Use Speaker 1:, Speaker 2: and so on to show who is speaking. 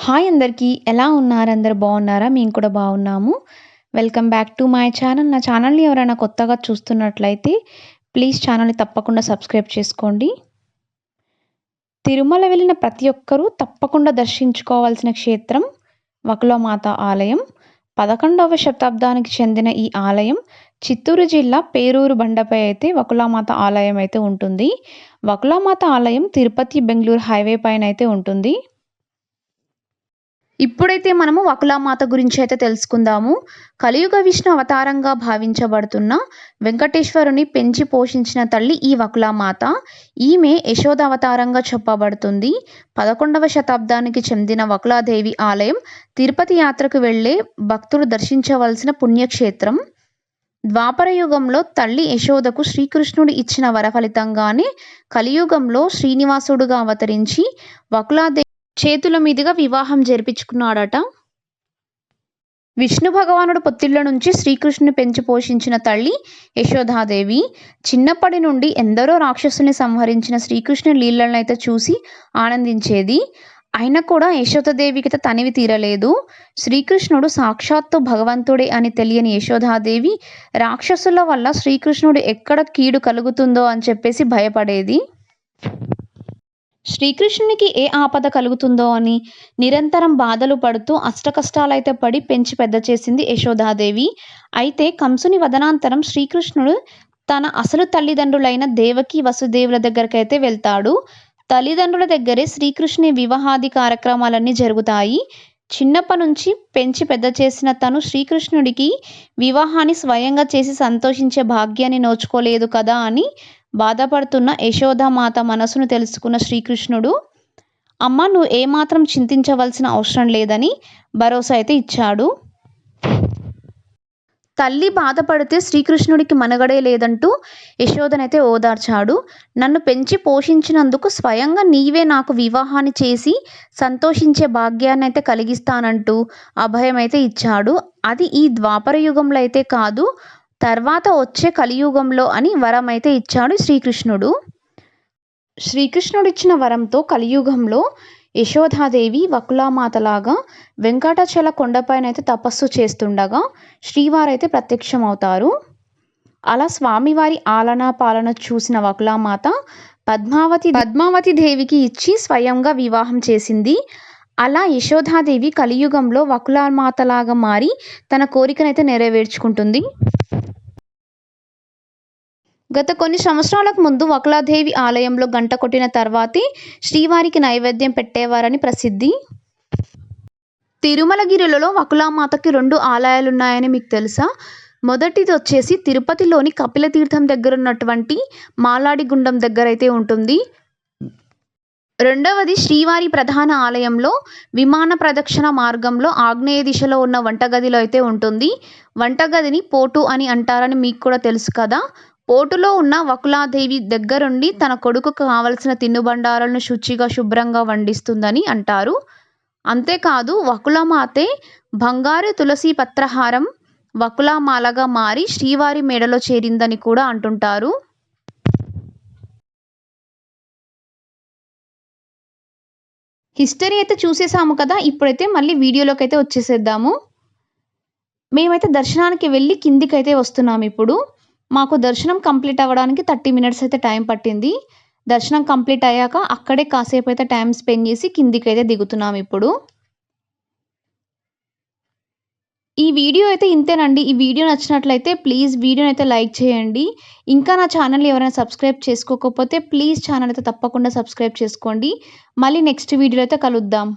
Speaker 1: Hi అందరికీ ఎలా ఉన్నారు? అందరూ బాగున్నారా? మేము కూడా బాగున్నాము. Welcome back to my channel. నా ఛానల్ని ఎవరైనా కొత్తగా చూస్తున్నట్లయితే ప్లీజ్ ఛానల్ని తప్పకుండా సబ్స్క్రైబ్ చేసుకోండి. తిరుమల వెళ్ళిన ప్రతి ఒక్కరూ తప్పకుండా దర్శించుకోవాల్సిన క్షేత్రం వకులామాత ఆలయం. 11వ శతాబ్దానికి చెందిన ఈ ఆలయం చిత్తూరు జిల్లా పేరూరు బండపై అయితే వకులామాత ఆలయం అయితే ఉంటుంది. వకులామాత ఆలయం తిరుపతి బెంగళూరు హైవే పైన అయితే ఉంటుంది. ఇప్పుడైతే మనము వకులామాత గురించి అయితే తెలుసుకుందాము. కలియుగ విష్ణు అవతారంగా భావించబడుతున్న వెంకటేశ్వరుని పెంచి పోషించిన తల్లి ఈ వకులామాత. ఈమె యశోద అవతారంగా చెప్పబడుతుంది. 11వ శతాబ్దానికి చెందిన వకులాదేవి ఆలయం తిరుపతి యాత్రకు వెళ్లే భక్తులు దర్శించవలసిన పుణ్యక్షేత్రం. ద్వాపర యుగంలో తల్లి యశోదకు శ్రీకృష్ణుడు ఇచ్చిన వర ఫలితంగానే కలియుగంలో శ్రీనివాసుడుగా అవతరించి వకులాదేవి చేతుల మీదుగా వివాహం జరిపించుకున్నాడట. విష్ణు భగవానుడు పొత్తిళ్ల నుంచి శ్రీకృష్ణుని పెంచి పోషించిన తల్లి యశోదాదేవి. చిన్నప్పటి నుండి ఎందరో రాక్షసుని సంహరించిన శ్రీకృష్ణుని లీలలను అయితే చూసి ఆనందించేది. అయినా కూడా యశోదాదేవికి తనివి తీరలేదు. శ్రీకృష్ణుడు సాక్షాత్తు భగవంతుడే అని తెలియని యశోదాదేవి రాక్షసుల వల్ల శ్రీకృష్ణుడు ఎక్కడ కీడు కలుగుతుందో అని చెప్పేసి భయపడేది. శ్రీకృష్ణునికి ఏ ఆపద కలుగుతుందో అని నిరంతరం బాధలు పడుతూ అష్టకష్టాలైతే పడి పెంచి పెద్ద చేసింది యశోదాదేవి. అయితే కంసుని వదనాంతరం శ్రీకృష్ణుడు తన అసలు తల్లిదండ్రులైన దేవకి వసుదేవుల దగ్గరకైతే వెళ్తాడు. తల్లిదండ్రుల దగ్గరే శ్రీకృష్ణుని వివాహాది కార్యక్రమాలన్నీ జరుగుతాయి. చిన్నప్పటి నుంచి పెంచి పెద్ద చేసిన తను శ్రీకృష్ణుడికి వివాహాన్ని స్వయంగా చేసి సంతోషించే భాగ్యాన్ని నోచుకోలేదు కదా అని బాధపడుతున్న యశోదామాత మనసును తెలుసుకున్న శ్రీకృష్ణుడు, అమ్మ నువ్వు ఏమాత్రం చింతించవలసిన అవసరం లేదని భరోసా అయితే ఇచ్చాడు. తల్లి బాధపడితే శ్రీకృష్ణుడికి మనగడే లేదంటూ యశోదనైతే ఓదార్చాడు. నన్ను పెంచి పోషించినందుకు స్వయంగా నీవే నాకు వివాహాన్ని చేసి సంతోషించే భాగ్యాన్ని అయితే కలిగిస్తానంటూ అభయం అయితే ఇచ్చాడు. అది ఈ ద్వాపర యుగంలో అయితే కాదు, తర్వాత వచ్చే కలియుగంలో అని వరం అయితే ఇచ్చాడు శ్రీకృష్ణుడు. శ్రీకృష్ణుడు ఇచ్చిన వరంతో కలియుగంలో యశోదాదేవి వకులామాతలాగా వెంకటాచల కొండపైన అయితే తపస్సు చేస్తుండగా శ్రీవారైతే ప్రత్యక్షమవుతారు. అలా స్వామివారి ఆలనా పాలన చూసిన వకులామాత పద్మావతి దేవికి ఇచ్చి స్వయంగా వివాహం చేసింది. అలా యశోదాదేవి కలియుగంలో వకులామాతలాగా మారి తన కోరికనైతే నెరవేర్చుకుంటుంది. గత కొన్ని సంవత్సరాలకు ముందు వకులాదేవి ఆలయంలో గంట కొట్టిన తర్వాతే శ్రీవారికి నైవేద్యం పెట్టేవారని ప్రసిద్ధి. తిరుమలగిరిలో వకులామాతకి 2 ఆలయాలున్నాయని మీకు తెలుసా? మొదటిది వచ్చేసి తిరుపతిలోని కపిలతీర్థం దగ్గర ఉన్నటువంటి మాలాడిగుండం దగ్గర అయితే ఉంటుంది. రెండవది శ్రీవారి ప్రధాన ఆలయంలో విమాన ప్రదక్షిణ మార్గంలో ఆగ్నేయ దిశలో ఉన్న వంటగదిలో అయితే ఉంటుంది. వంటగదిని పోటు అని అంటారని మీకు కూడా తెలుసు కదా. పోటులో ఉన్న వకులాదేవి దగ్గరుండి తన కొడుకుకు కావలసిన తినుబండారాలను శుభ్రంగా వండిస్తుందని అంటారు. అంతేకాదు వకులామాతే బంగారు తులసి పత్రహారం వకులామాలగా మారి శ్రీవారి మెడలో చేరిందని కూడా అంటుంటారు. హిస్టరీ అయితే చూసేసాము కదా. ఇప్పుడైతే మళ్ళీ వీడియోలోకి అయితే వచ్చేసేద్దాము. మేమైతే దర్శనానికి వెళ్ళి కిందికి అయితే వస్తున్నాము. ఇప్పుడు మాకు దర్శనం కంప్లీట్ అవ్వడానికి 30 మినిట్స్ అయితే టైం పట్టింది. దర్శనం కంప్లీట్ అయ్యాక అక్కడే కాసేపు అయితే టైం స్పెండ్ చేసి కిందికి అయితే దిగుతున్నాం. ఇప్పుడు ఈ వీడియో అయితే ఇంతేనండి. ఈ వీడియో నచ్చినట్లయితే ప్లీజ్ వీడియోని అయితే లైక్ చేయండి. ఇంకా నా ఛానల్ ఎవరైనా సబ్స్క్రైబ్ చేసుకోకపోతే ప్లీజ్ ఛానల్ అయితే తప్పకుండా సబ్స్క్రైబ్ చేసుకోండి. మళ్ళీ నెక్స్ట్ వీడియోలో అయితే కలుద్దాం.